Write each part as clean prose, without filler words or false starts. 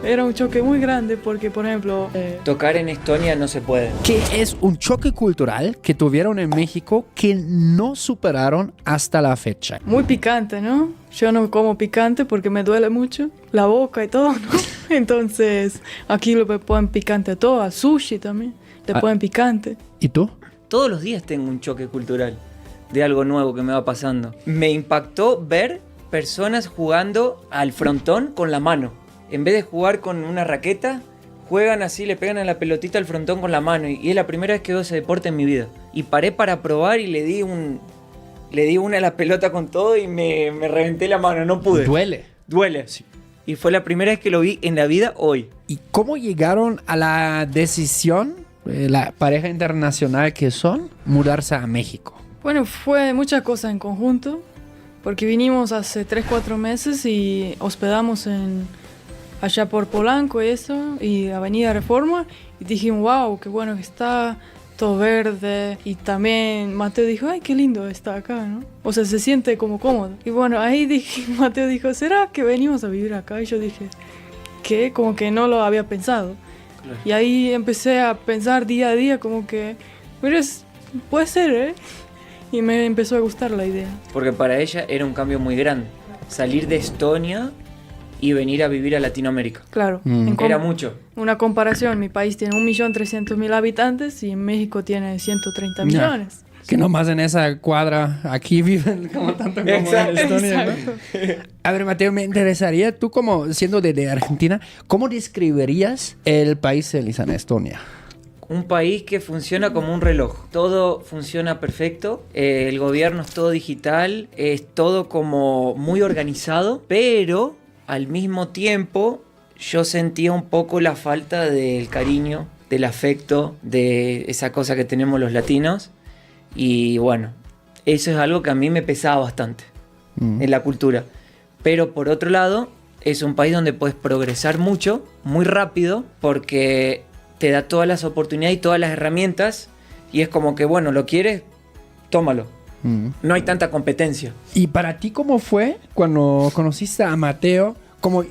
Era un choque muy grande porque, por ejemplo, Tocar en Estonia no se puede. ¿Qué es un choque cultural que tuvieron en México que no superaron hasta la fecha? muy picante, ¿no? Yo no como picante porque me duele mucho la boca y todo, ¿no? Entonces, aquí le ponen picante a todo, al sushi también, le ponen picante. ¿Y tú? Todos los días tengo un choque cultural de algo nuevo que me va pasando. Me impactó ver personas jugando al frontón con la mano. En vez de jugar con una raqueta, juegan así, le pegan a la pelotita al frontón con la mano. Y es la primera vez que veo ese deporte en mi vida. Y paré para probar y le di una a la pelota con todo y me reventé la mano, no pude. Duele. Sí. Y fue la primera vez que lo vi en la vida hoy. ¿Y cómo llegaron a la decisión, la pareja internacional que son, mudarse a México? Bueno, fue muchas cosas en conjunto, porque vinimos hace 3-4 meses y hospedamos allá por Polanco y eso, y Avenida Reforma, y dijimos, wow, qué bueno que está, todo verde, y también Mateo dijo, ay, qué lindo está acá, ¿no? O sea, se siente como cómodo. Y bueno, ahí Mateo dijo, ¿será que venimos a vivir acá? Y yo dije, ¿qué? Como que no lo había pensado. Claro. Y ahí empecé a pensar día a día como que, pero puede ser, ¿eh? Y me empezó a gustar la idea. Porque para ella era un cambio muy grande. Salir de Estonia y venir a vivir a Latinoamérica. Claro. Era mucho. Una comparación, mi país tiene 1.300.000 habitantes y México tiene 130 Ya. millones. Que nomás en esa cuadra aquí viven como tanto como Exacto. en Estonia, ¿no? Exacto. A ver, Mateo, me interesaría, tú como siendo de Argentina, ¿cómo describirías el país de Lisan, Estonia? Un país que funciona como un reloj. Todo funciona perfecto. El gobierno es todo digital. Es todo como muy organizado. Pero al mismo tiempo yo sentía un poco la falta del cariño, del afecto, de esa cosa que tenemos los latinos. Y bueno, eso es algo que a mí me pesaba bastante en la cultura. Pero por otro lado, es un país donde puedes progresar mucho, muy rápido, porque te da todas las oportunidades y todas las herramientas. Y es como que, bueno, ¿lo quieres? Tómalo. No hay tanta competencia. ¿Y para ti cómo fue cuando conociste a Mateo? Como,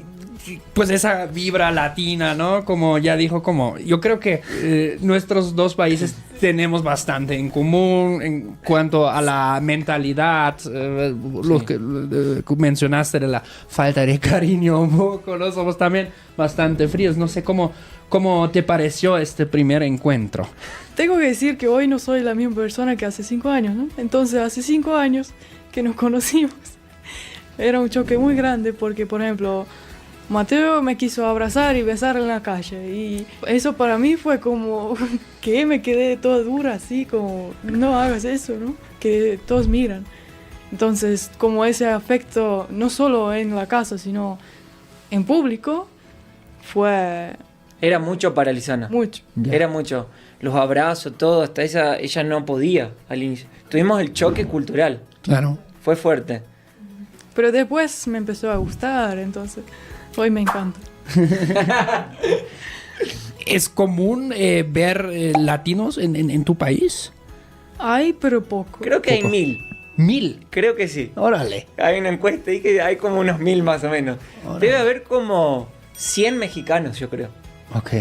pues esa vibra latina, ¿no? Como ya dijo, como yo creo que nuestros dos países tenemos bastante en común en cuanto a la mentalidad, lo que mencionaste de la falta de cariño un poco, ¿no? Somos también bastante fríos. No sé cómo te pareció este primer encuentro. Tengo que decir que hoy no soy la misma persona que hace 5 años, ¿no? Entonces, hace 5 años que nos conocimos. Era un choque muy grande porque, por ejemplo, Mateo me quiso abrazar y besar en la calle. Y eso para mí fue como que me quedé toda dura, así como, no hagas eso, ¿no? Que todos miran. Entonces, como ese afecto, no solo en la casa, sino en público, fue Era mucho para Lisana. mucho. Ya. Era mucho. Los abrazos, todo. Hasta ella no podía al inicio. Tuvimos el choque cultural. Claro. Fue fuerte. Pero después me empezó a gustar, entonces hoy me encanta. ¿Es común ver latinos en tu país? Hay, pero poco. Creo que hay Poco. 1000. 1000. Creo que sí. Órale. Hay una encuesta y que hay como unos 1000 más o menos. Órale. Debe haber como 100 mexicanos, yo creo. Ok.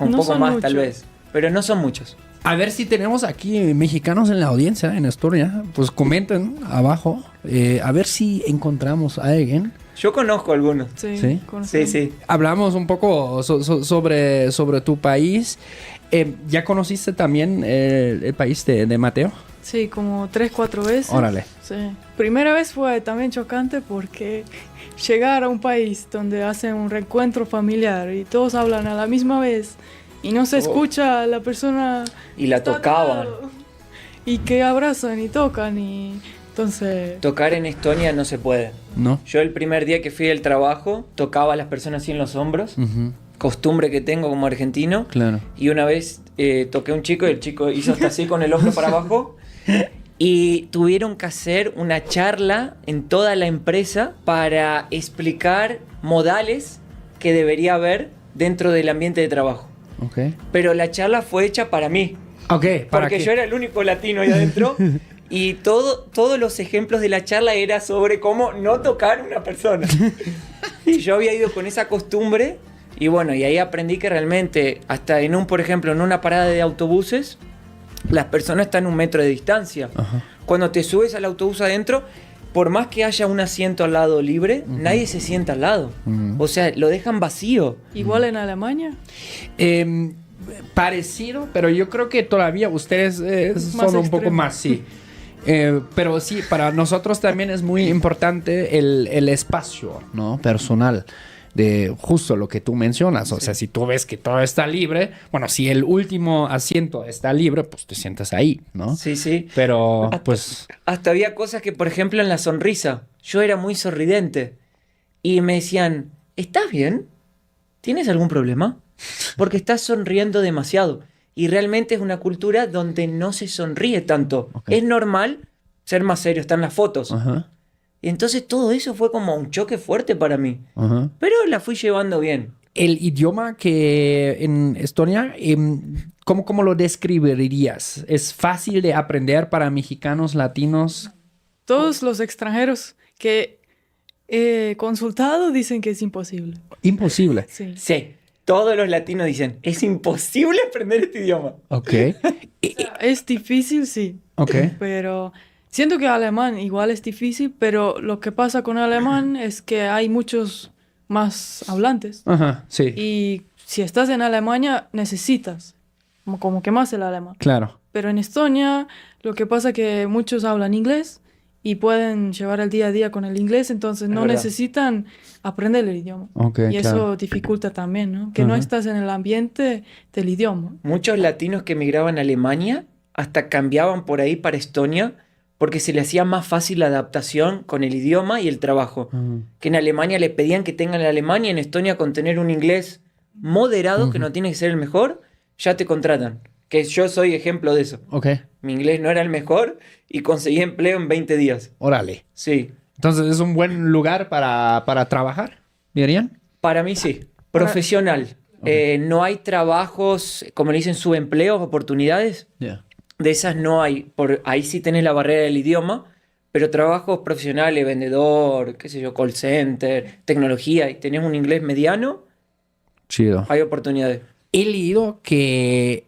Un No poco son más, tal muchos. vez. Pero no son muchos. A ver si tenemos aquí mexicanos en la audiencia, en Estonia. Pues comenten abajo. A ver si encontramos a alguien. Yo conozco algunos. Sí, ¿Sí? conocemos. Sí. Hablamos un poco sobre tu país. ¿Ya conociste también el país de Mateo? Sí, como 3-4 veces. Órale. Sí. Primera vez fue también chocante porque llegar a un país donde hacen un reencuentro familiar y todos hablan a la misma vez y no se escucha a la persona. Y la está al tocaban. lado. Y que abrazan y tocan y entonces. Tocar en Estonia no se puede. ¿No? Yo el primer día que fui del trabajo tocaba a las personas así en los hombros. Ujú. Costumbre que tengo como argentino. Claro. Y una vez toqué a un chico y el chico hizo hasta así con el hombro para abajo. Y tuvieron que hacer una charla en toda la empresa para explicar modales que debería haber dentro del ambiente de trabajo. Ok. Pero la charla fue hecha para mí. Ok, ¿para Porque qué? yo era el único latino ahí adentro. Y todos los ejemplos de la charla era sobre cómo no tocar a una persona. Y yo había ido con esa costumbre Y bueno, y ahí aprendí que realmente, hasta por ejemplo, en una parada de autobuses, las personas están a 1 metro de distancia. Ajá. Cuando te subes al autobús adentro, por más que haya un asiento al lado libre, nadie se sienta al lado. O sea, lo dejan vacío. Igual en Alemania. Parecido, pero yo creo que todavía ustedes son un poco extremo. más, sí. Pero sí, para nosotros también es muy importante el espacio, ¿no? Personal. De justo lo que tú mencionas. O sea, si tú ves que todo está libre, bueno, si el último asiento está libre, pues te sientas ahí, ¿no? Sí, sí. Pero, Hasta- pues... Hasta había cosas que, por ejemplo, en la sonrisa, yo era muy sorridente. Y me decían, ¿estás bien? ¿Tienes algún problema? Porque estás sonriendo demasiado. Y realmente es una cultura donde no se sonríe tanto. Ok. Es normal ser más serio, están las fotos. Ajá, Y entonces todo eso fue como un choque fuerte para mí. ajá. Pero la fui llevando bien. El idioma que en Estonia, ¿cómo lo describirías? ¿Es fácil de aprender para mexicanos, latinos? Todos los extranjeros que he consultado dicen que es imposible. Imposible. Sí. Sí, todos los latinos dicen, es imposible aprender este idioma. Ok. Es difícil, sí. Ok. Pero siento que alemán igual es difícil, pero lo que pasa con alemán es que hay muchos más hablantes. Ajá, sí. Y si estás en Alemania, necesitas como que más el alemán. Claro. Pero en Estonia, lo que pasa es que muchos hablan inglés y pueden llevar el día a día con el inglés, entonces no verdad. necesitan aprender el idioma. Ok, Y claro. eso dificulta también, ¿no? Que no Ajá. estás en el ambiente del idioma. Muchos latinos que emigraban a Alemania hasta cambiaban por ahí para Estonia porque se le hacía más fácil la adaptación con el idioma y el trabajo. Que en Alemania le pedían que tengan el alemán y en Estonia con tener un inglés moderado, que no tiene que ser el mejor, ya te contratan. Que yo soy ejemplo de eso. Ok. Mi inglés no era el mejor y conseguí empleo en 20 días. Órale. Sí, Entonces es un buen lugar para trabajar, dirían. para mí sí. Profesional. No hay trabajos, como le dicen, subempleos, oportunidades. Yeah. De esas no hay. Ahí sí tenés la barrera del idioma, pero trabajos profesionales, vendedor, qué sé yo, call center, tecnología, y tenés un inglés mediano, Chido. hay oportunidades. He leído que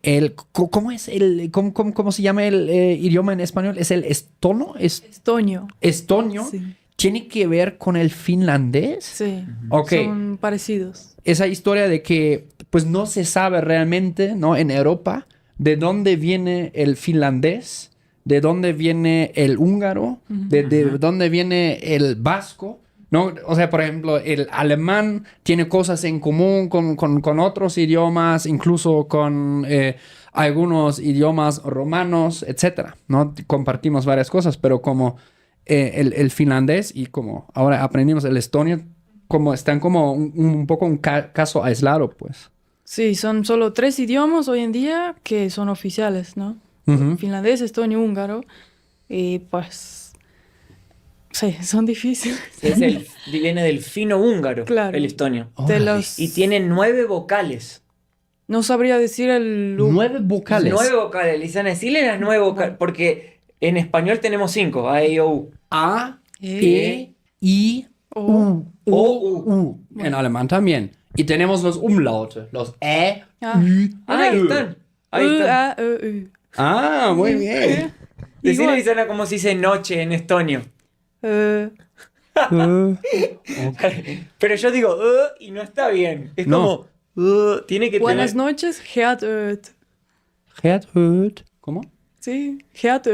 ¿cómo se llama el idioma en español? ¿Es el estono? Estonio. Estonio. Sí. ¿Tiene que ver con el finlandés? Sí. Ok. Son parecidos. Esa historia de que pues no se sabe realmente, ¿no? En Europa, de dónde viene el finlandés, de dónde viene el húngaro, de dónde viene el vasco, ¿no? O sea, por ejemplo, el alemán tiene cosas en común con otros idiomas, incluso con algunos idiomas romanos, etcétera, ¿no? Compartimos varias cosas, pero como el finlandés y como ahora aprendimos el estonio, como están como un poco un caso aislado, pues. Sí, son solo 3 idiomas hoy en día que son oficiales, ¿no? Ujú. Finlandés, estonio, húngaro. Y pues... Sí, son difíciles. Viene del fino húngaro, Claro. el estonio. De Órale. los... Y tiene 9 vocales. No sabría decir el... 9 vocales. 9 vocales, Lisana, decile las 9 vocales, porque en español tenemos 5, A, E, O, U. A, E, I, O. U. En alemán también. Y tenemos los Umlaute, los E, Ah. Ü, Ahí Ü. están. Ahí están. A, E, U. Ah, muy bien. Decile, Igual. Lisana, cómo se dice noche en estonio. Pero yo digo, y no está bien. Es No. como, tiene que Buenas tener... noches, Geert. Gertrud. ¿Cómo? Sí, Geert.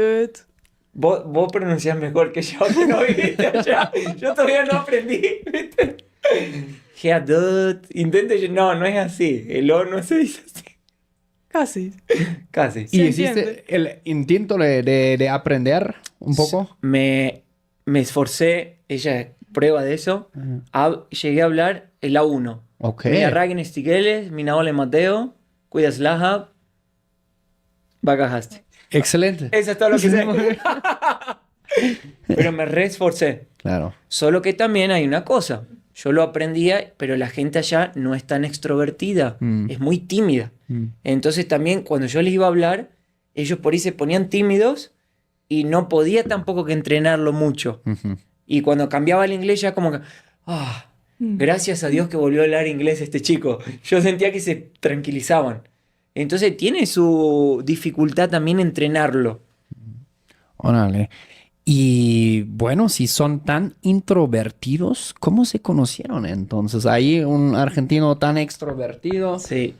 Vos pronunciás mejor que yo, que no viviste allá. Yo todavía no aprendí, ¿viste? Geadut. No es así. El O no se dice así. Casi. Casi. ¿Y Se hiciste entiende. el intento de aprender un poco? Me esforcé, ella es prueba de eso. Llegué a hablar el A1. Ok. Mira, Ragen Stigueles, Minaole Mateo, Cuidas Laja, Bagajaste. Excelente. Eso es todo lo que sé. Pero me re esforcé. Claro. Solo que también hay una cosa. Yo lo aprendía, pero la gente allá no es tan extrovertida. Es muy tímida. Entonces también cuando yo les iba a hablar, ellos por ahí se ponían tímidos y no podía tampoco que entrenarlo mucho. Ujú. Y cuando cambiaba el inglés ya como que... Gracias a Dios que volvió a hablar inglés este chico. Yo sentía que se tranquilizaban. Entonces tiene su dificultad también entrenarlo. Órale. Y bueno, si son tan introvertidos, ¿cómo se conocieron entonces? Ahí un argentino tan extrovertido. Sí.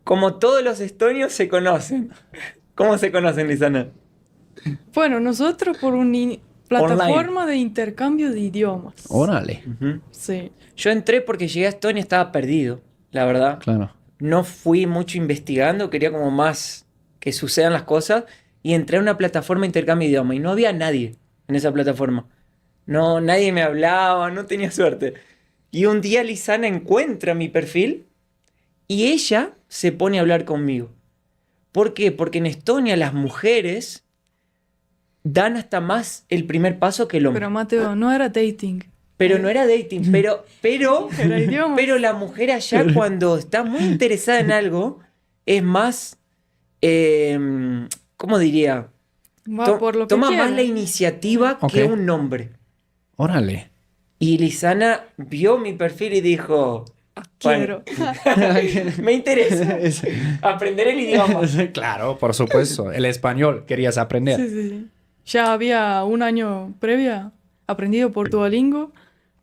Como todos los estonios se conocen. ¿Cómo se conocen, Lisana? Bueno, nosotros por una plataforma de intercambio de idiomas. Órale. Ujú. Sí. Yo entré porque llegué a Estonia, estaba perdido, la verdad. Claro. No fui mucho investigando, quería como más que sucedan las cosas. Y entré a una plataforma de intercambio de idioma y no había nadie en esa plataforma. No, nadie me hablaba, no tenía suerte. Y un día Lisana encuentra mi perfil y ella se pone a hablar conmigo. ¿Por qué? Porque en Estonia las mujeres dan hasta más el primer paso que el hombre. Pero Mateo, no era dating. Pero no era dating, pero Era idioma. pero la mujer allá cuando está muy interesada en algo es más, ¿cómo diría? Va por lo que Toma quiera. más la iniciativa Ok. que un hombre. Órale. Y Lisana vio mi perfil y dijo, Quiero. bueno, me interesa aprender el idioma. Claro, por supuesto. El español querías aprender. Sí, sí, sí. Ya había un año previa aprendido por Duolingo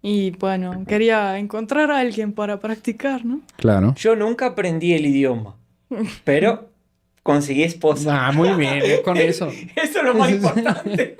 y bueno, quería encontrar a alguien para practicar, ¿no? Claro. Yo nunca aprendí el idioma, pero conseguí esposa. Ah, muy bien, con eso. Eso es lo más importante.